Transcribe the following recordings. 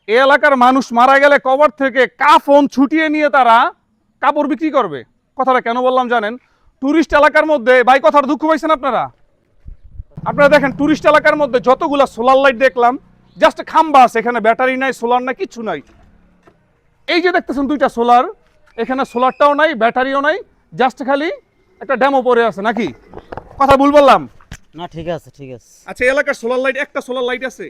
এই এলাকার মানুষ মারা গেলে কবর থেকে কাফন ছুটিয়ে নিয়ে তারা কাপড় বিক্রি করবে। কথাটা কেন বললাম জানেন? টুরিস্ট এলাকার মধ্যে, ভাই কথাটা দুঃখ পাইছেন আপনারা? আপনারা দেখেন টুরিস্ট এলাকার মধ্যে যতগুলা সোলার লাইট দেখলাম, জাস্ট খাম্বা আছে, এখানে ব্যাটারি নাই, সোলার নাই, কিচ্ছু নাই। এই যে দেখতেছেন দুইটা সোলার, এখানে সোলারটাও নাই, ব্যাটারিও নাই, জাস্ট খালি একটা ডেমো পড়ে আছে, নাকি? কথা ভুল বললাম? না ঠিক আছে ঠিক আছে। আচ্ছা, এলাকার সোলার লাইট, একটা সোলার লাইট আছে,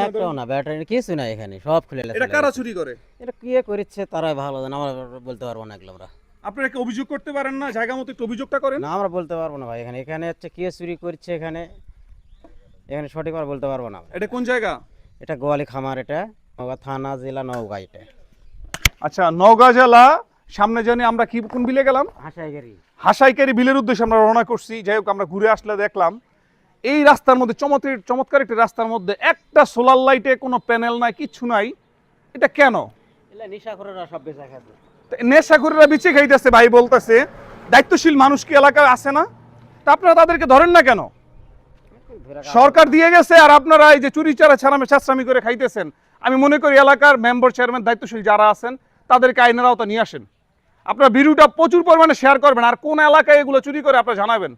একটাও না, ব্যাটারি কিছু না, এখানে সব খুলে গেছে। এটা কারা চুরি করে? এটা কি করেছে তারাই ভালো জানে, আমরা বলতে পারবো না। এগুলো আমরা, আপনারা কি অভিযোগ করতে পারেন না? জায়গা মতো একটু অভিযোগটা করেন। না আমরা বলতে পারবো না ভাই। এখানে এখানে হচ্ছে কে চুরি করছে, এখানে এখানে সঠিকভাবে বলতে পারবো না। এটা কোন জায়গা? এটা গোয়ালি খামার, এটা নওগাঁ থানা, জেলা নওগাঁ। এটা আচ্ছা, নওগাঁ জেলা। সামনে জানি আমরা কি কোন বিলে গেলাম? হাসাইগাড়ি। হাসাইকারি বিলের উদ্দেশ্যে আমরা রওনা করছি। যাই হোক, আমরা ঘুরে আসলে দেখলাম এই রাস্তার মধ্যে চমৎকার একটি রাস্তার মধ্যে একটা সোলার লাইটে কোনো প্যানেল নাই, কিচ্ছু নাই। এটা কেন? এলা নিশাখোরেরা সব বেচা খাবে। নেশাখোরেরা বিচে খাইতেছে ভাই বলতেছে। দায়িত্বশীল মানুষ কি এলাকায় আছে না? তা আপনারা তাদেরকে ধরেন না কেন? সরকার দিয়ে গেছে আর আপনারা এই যে চুরি চারা ছাড়ামি করে খাইতেছেন। আমি মনে করি এলাকার মেম্বার, চেয়ারম্যান, দায়িত্বশীল যারা আছেন তাদেরকে আইনের আওতা নিয়ে আসেন। আপনারা ভিডিওটা প্রচুর পরিমাণে শেয়ার করবেন, আর কোন এলাকায় এগুলো চুরি করে আপনারা জানাবেন।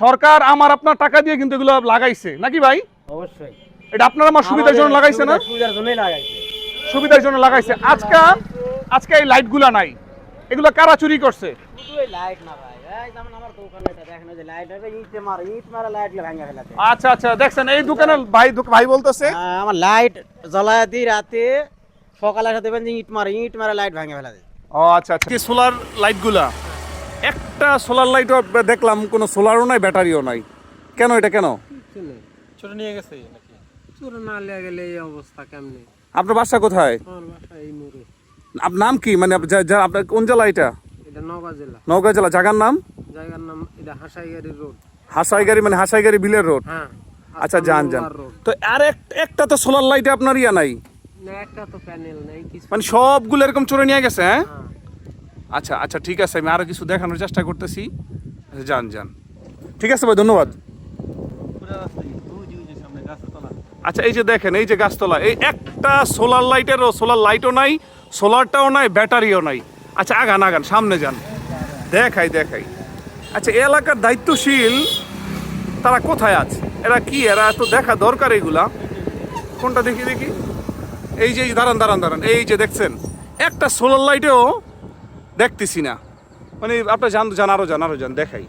সরকার আমার আপনার টাকা দিয়ে কিন্তু এগুলো লাগাইছে, নাকি ভাই? অবশ্যই। এটা আপনার আমার সুবিধার জন্য লাগাইছে না? সুবিধার জন্যই লাগাইছে। সুবিধার জন্য লাগাইছে। আজকে এই লাইটগুলো নাই, এগুলো কারা চুরি করছে? শুধু লাইট না ভাই, এই যেমন আমার দোকানে এটা দেখেন, ওই যে লাইট আছে, ইট মারা লাইট ভাঙা ফেলাতে। আচ্ছা আচ্ছা, দেখছেন এই দোকানে ভাই বলতেছে আমার লাইট জ্বলায় দিই রাতে, সকালে এসে দেখবেন যে ইট মারা লাইট ভাঙা ফেলাতে। ও আচ্ছা আচ্ছা। সোলার লাইটগুলা, একটা সোলার লাইটও দেখলাম কোনো সোলারও নাই, ব্যাটারিও নাই। কেন এটা কেন? চোর নিয়ে গেছে নাকি? চোর না নিয়ে গেলে এই অবস্থা কেমনে? আপনার বাসা কোথায়? আমার বাসা এই মোড়ে। আপনার নাম কি? মানে আপনার কোন জেলা এটা? এটা নওগাঁ জেলা। নওগাঁ জেলা। জায়গার নাম? জায়গার নাম এটা হাসাইগাড়ি রোড। হাসাইগাড়ি মানে হাসাইগাড়ি বিলের রোড? হ্যাঁ। আচ্ছা, যান। তো আর একটা তো সোলার লাইটে আপনার ইয়া নাই? না, একটা তো প্যানেল নাই কিছু। মানে সবগুলো এরকম চোরে নিয়ে গেছে? হ্যাঁ, হ্যাঁ। আচ্ছা আচ্ছা, ঠিক আছে, আমি আরো কিছু দেখানোর চেষ্টা করতেছি। যান। ঠিক আছে ভাই, ধন্যবাদ। আচ্ছা, এই যে দেখেন, এই যে গাছতলা, এই একটা সোলার লাইটও নাই, সোলারটাও নাই, ব্যাটারিও নাই। আচ্ছা, আগান সামনে যান, দেখাই। আচ্ছা, এলাকার দায়িত্বশীল তারা কোথায় আছে? এরা তো দেখা দরকার এগুলা। কোনটা দেখি? এই যে দাঁড়ান, এই যে দেখছেন একটা সোলার লাইটেও দেখতেছি না। মানে আপনার আরো যান, দেখাই।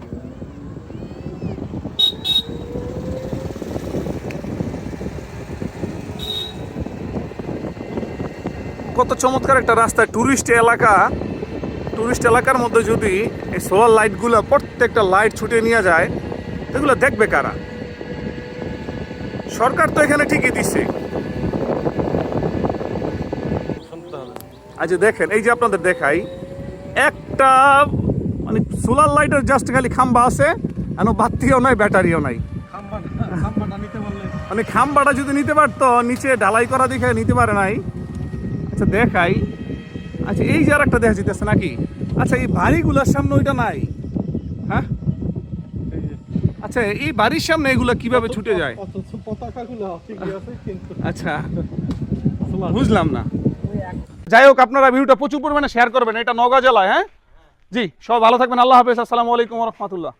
কত চমৎকার একটা রাস্তা, টুরিস্ট এলাকার মধ্যে যদি এই সোলার লাইটগুলো, প্রত্যেকটা লাইট ছুটে নিয়ে যায়, এগুলো দেখবে কারা? সরকার তো এখানে ঠিকই দিচ্ছে। আচ্ছা, দেখেন, এই যে আপনাদের দেখাই, একটা মানে সোলার লাইটের জাস্ট খালি খাম্বা আছে, বাতিও নাই, ব্যাটারিও নাই। মানে খাম্বাটা যদি নিতে পারতো, নিচে ঢালাই করা দেখে নিতে পারে নাই। আচ্ছা, দেখাই। আচ্ছা, এই যে আর একটা দেখা যেতেছে নাকি? আচ্ছা, এই বাড়িগুলোর সামনে ওইটা নাই? হ্যাঁ, আচ্ছা, এই বাড়ির সামনে এগুলা কিভাবে ছুটে যায়? আচ্ছা, বুঝলাম না। যাই হোক, আপনারা ভিডিওটা প্রচুর পরিমাণে শেয়ার করবেন। এটা নওগাঁ জেলায়। হ্যাঁ জি, সবাই ভালো থাকবেন। আল্লাহ হাফেজ। আসসালামু আলাইকুম ওয়া রাহমাতুল্লাহ।